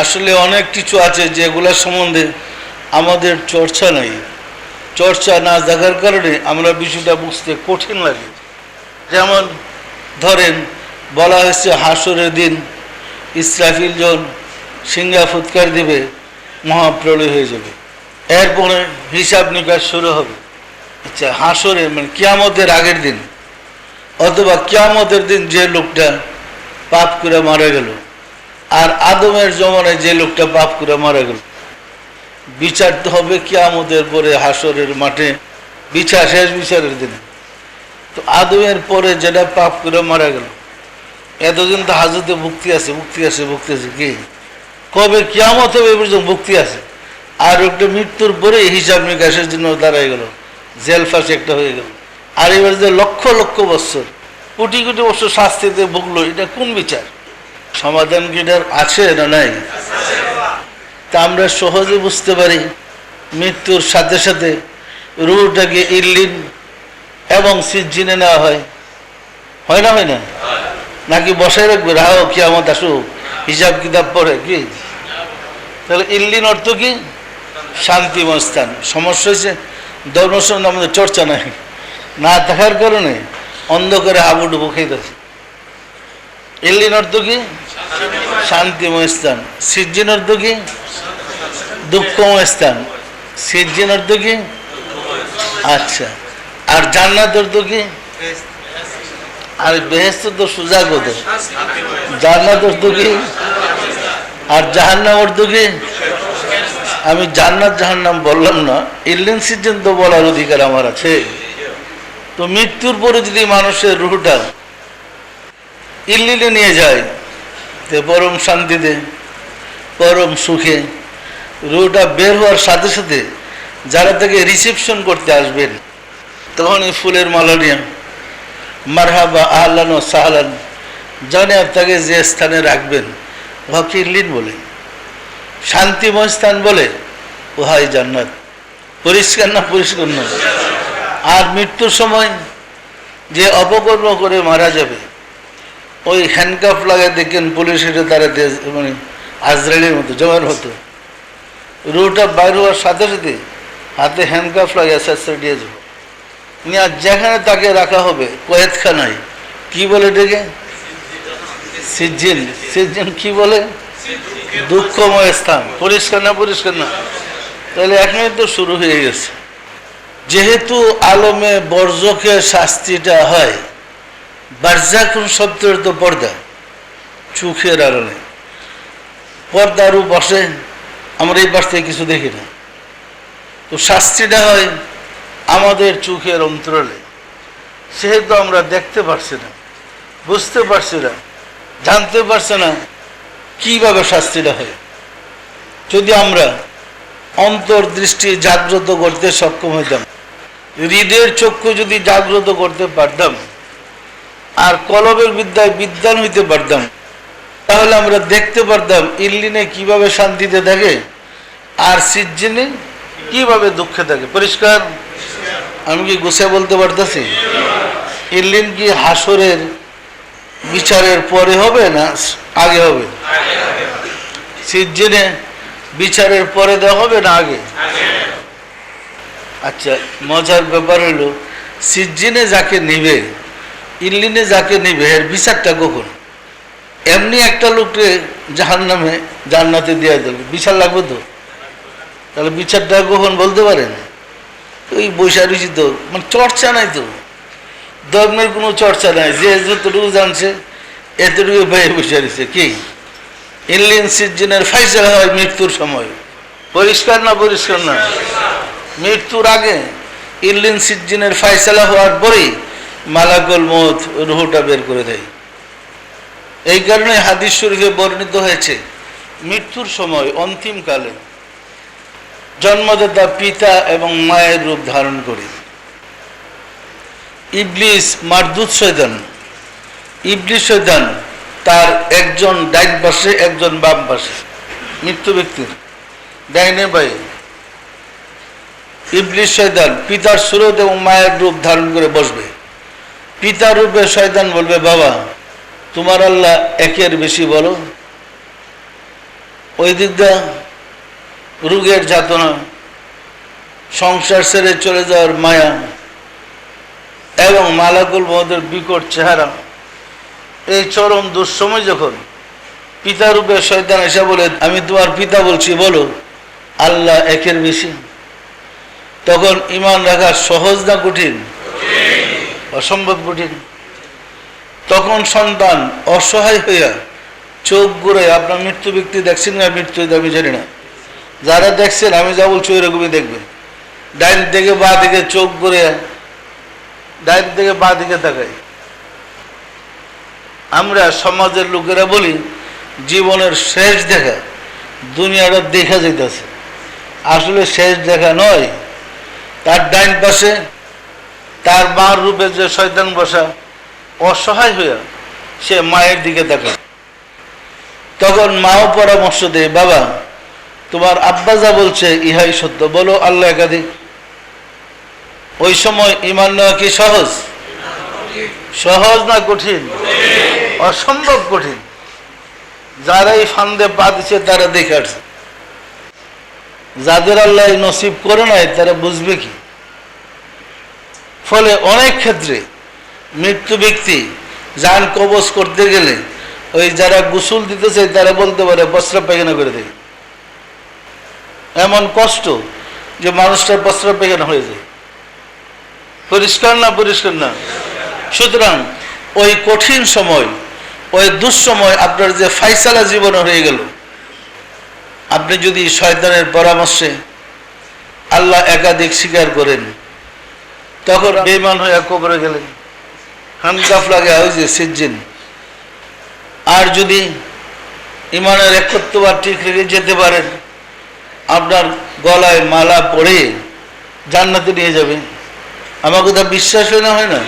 আসলে অনেক কিছু আছে যেগুলোর সম্বন্ধে আমাদের চর্চা নাই, চর্চা না থাকার কারণে আমরা বিষয়টা বুঝতে কঠিন লাগে। যেমন ধরেন বলা হয়েছে হাসরের দিন ইসরাফিল জন সিংহা ফুৎকার দিবে, মহাপ্রলয় হয়ে যাবে, এরপরে হিসাব নিকাশ শুরু হবে। আচ্ছা, হাসরে মানে কিয়ামতের আগের দিন অথবা কিয়ামতের দিন যে লোকটা পাপ করে মারা গেল আর আদমের জমানায় যে লোকটা পাপ করে মারা গেল, বিচার তো হবে কিয়ামতের পরে হাসরের মাঠে, বিচার শেষ বিচারের দিনে। তো আদমের পরে যেটা পাপ করে মারা গেল, এতদিন তো হাজতে মুক্তি আছে মুক্তি আছে মুক্তি আছে, কি কবে কিয়ামত হবে পর্যন্ত মুক্তি আছে, আর একটা মৃত্যুর পরে হিসাব নিকাশের জন্য দাঁড়াই গেল, জেল ফাঁস একটা হয়ে গেল। আর এবার যে লক্ষ লক্ষ বছর কোটি কোটি বছর শাস্তিতে ভুগলো, এটা কোন বিচার? সমাধান কি এটার আছে না নাই? তা আমরা সহজে বুঝতে পারি মৃত্যুর সাথে সাথে রুহটাকে ইল্লিন এবং সিজ্জিনে নেওয়া হয়, হয় না? হয় না? নাকি বসাই রাখবে, রাহো কিয়ামত আসুক, হিসাব কিতাব পড়ে কি? তাহলে ইল্লিন অর্থ কি? শান্তিময় স্থান। সমস্যা হয়েছে ধর্মসম্বন্ধে আমাদের চর্চা নাই, না থাকার কারণে অন্ধকারে হাবুডুবু খাইতেছে। ইল্লিন অর্থ কি? শান্তিময় স্থান। সিজ্জিন অর্থ কি? দুঃখময় স্থান। সিজ্জিন অর্থ কি? আচ্ছা, আর জান্নাত অর্থ কি? আর বেহেশত তো সোজা কথা, জান্নাত অর্থ কি? আর জাহান্নাম অর্থ কি? আমি জান্নাত জাহান্নাম বললাম না, ইল্লিন সিজ্জিন তো বলার অধিকার আমার আছে। তো মৃত্যুর পরে যদি মানুষের রুহটা ইল্লিনে নিয়ে যায়, তো পরম শান্তিতে পরম সুখে রুহটা বের হওয়ার সাথে সাথে যারা তাকে রিসেপশন করতে আসবেন, তখন এই ফুলের মালা নিয়ে মারহাবা আহলান ও সাহলান জানে তাকে যে স্থানে রাখবেন ওহাকে ইল্লিন বলে, শান্তিময় স্থান বলে, ওহাই জান্নাত। পরিষ্কার না? পরিষ্কার না? আর মৃত্যুর সময় যে অপকর্ম করে মারা যাবে, ওই হ্যান্ডকাফ লাগায় দেখেন পুলিশের তারা মানে আজরাইলের মতো জমার মতো, রুটা বাইর হওয়ার সাথে সাথে হাতে হ্যান্ডকাফ লাগিয়ে আস্তে দিয়ে যাবে। আর যেখানে তাকে রাখা হবে কয়েদখানায়, কি বলে ডেকে? সিজ্জিন। সিজ্জিন কি বলে? দুঃখময় স্থান। পরিষ্কার না? পরিষ্কার না? তাহলে এখানে তো শুরু হয়ে গেছে। যেহেতু আলমে বর্জকে শাস্তিটা হয়, বারজাকুন শব্দের তো পর্দা, চোখের আড়ালে পর্দারও বসে, আমরা এই পাশ থেকে কিছু দেখি না। তো শাস্তিটা হয় আমাদের চোখের অন্তরালে, সেহেতু আমরা দেখতে পারছি না, বুঝতে পারছি না, জানতে পারছি না কিভাবে শাস্তিটা হয়। যদি আমরা অন্তর্দৃষ্টি জাগ্রত করতে সক্ষম হইতাম, হৃদয়ের চক্ষু যদি জাগ্রত করতে পারতাম, আর কলবের বিদ্যায় বিদ্বান হইতে পারতাম, তাহলে আমরা দেখতে পারতাম ইল্লিনে কিভাবে শান্তিতে থাকে আর সিজ্জিনে কিভাবে দুঃখে থাকে। পরিষ্কার? আমি কি গুছিয়ে বলতে পারতেছি? ইল্লিন কি হাসরের বিচারের পরে হবে না আগে হবে? সিজ্জিনে বিচারের পরে দেওয়া হবে না আগে? আচ্ছা, মজার ব্যাপার হলো সিজ্জিনে যাকে নিবে, ইল্লিনে যাকে নিবে, এর বিচারটা কখন? এমনি একটা লোককে জাহান্নামে জান্নাতে দেওয়া যাবে, বিচার লাগবে তো? তাহলে বিচারটা কখন বলতে পারেন? ওই বৈশাখী তো মানে চর্চা নাই, তো ধর্মের কোনো চর্চা নাই, যে যতটুকু জানছে এতটুকু ভয়ে বসে রয়েছে। কি ইল্লিন সিজ্জিনের ফাইসালা হয় মৃত্যুর সময়। পরিষ্কার না? পরিষ্কার না? মৃত্যুর আগে ইল্লিন সিজ্জিনের ফাইসালা হওয়ার পরেই মালাকুল মউত রুহটা বের করে দেয়। এই কারণে হাদিস শরীফে বর্ণিত হয়েছে মৃত্যুর সময় অন্তিমকালে জন্মদাতা পিতা এবং মায়ের রূপ ধারণ করে। ইবলিস মারদুদ শয়তান, ইবলিস শয়তান তার একজন ডাইন পাশে একজন বাম পাশে, মৃত্যু ব্যক্তির ডাইনে বায়ে ইবলিস শয়তান পিতার সুরত এবং মায়ের রূপ ধারণ করে বসবে। পিতার রূপে শয়তান বলবে, বাবা তোমার আল্লাহ একের বেশি বলো। ওই দিক দিয়ে রোগের যাতনা, সংসার ছেড়ে চলে যাওয়ার মায়া এবং মালাকুল মউতের বিকট চেহারা, এই চরম দুঃসময় যখন পিতা রূপে শয়তান এসে বলে, আমি তোমার পিতা বলছি, বলো আল্লাহ একের বেশি, তখন ঈমান রাখা সহজ না কঠিন? অসম্ভব কঠিন। তখন সন্তান অসহায় হইয়া চোখ ঘুরে, আপনার মৃত্যু ব্যক্তি দেখছেন না? মৃত্যু আমি জানি না, যারা দেখছেন আমি যা বলছি ওইরকমই দেখবেন। ডাইন থেকে বা দিকে চোখ ঘুরে, ডাইন থেকে বা দিকে তাকাই। আমরা সমাজের লোকেরা বলি জীবনের শেষ দেখা, দুনিয়াটা দেখা যাইতেছে, আসলে শেষ দেখা নয়। তার ডাইন পাশে তার মার রূপে যে শয়তান বসা, অসহায় হইয়া সে মায়ের দিকে তাকায়। তখন মাও পরামর্শ দেয়, বাবা তোমার আব্বা যা বলছে ইহাই সত্য, বলো আল্লাহ একাধিক। ওই সময় ঈমান নেওয়া কি সহজ? সহজ না কঠিন? অসম্ভব কঠিন। যারা এই ফান্দে পা দিচ্ছে তারা দেখে আসছে, যাদের আল্লাহ নসিব করে নাই তারা বুঝবে কি? ফলে অনেক ক্ষেত্রে মৃত্যু ব্যক্তি জান কবজ করতে গেলে ওই যারা গোসল দিতেছে তারা বলতে পারে প্রস্রাব পায়খানা করে দেবে। এমন কষ্ট যে মানুষটার প্রস্রাব পায়খানা হয়ে যায়। পরিষ্কার না? পরিষ্কার না? সুতরাং ওই কঠিন সময়, ওই দুঃসময় আপনার যে ফাইসালা জীবনে হয়ে গেল, আপনি যদি শয়তানের পরামর্শে আল্লাহ একাধিক স্বীকার করেন, তখন বেঈমান হয়ে কবরে গেলেন, হানকাফ লাগে ওই যে সিজ্জিন। আর যদি ইমানের একত্ববাদ ঠিক রেখে যেতে পারেন, আপনার গলায় মালা পরে জান্নাতে নিয়ে যাবে। আমার কথা বিশ্বাস হয় না? হয় না?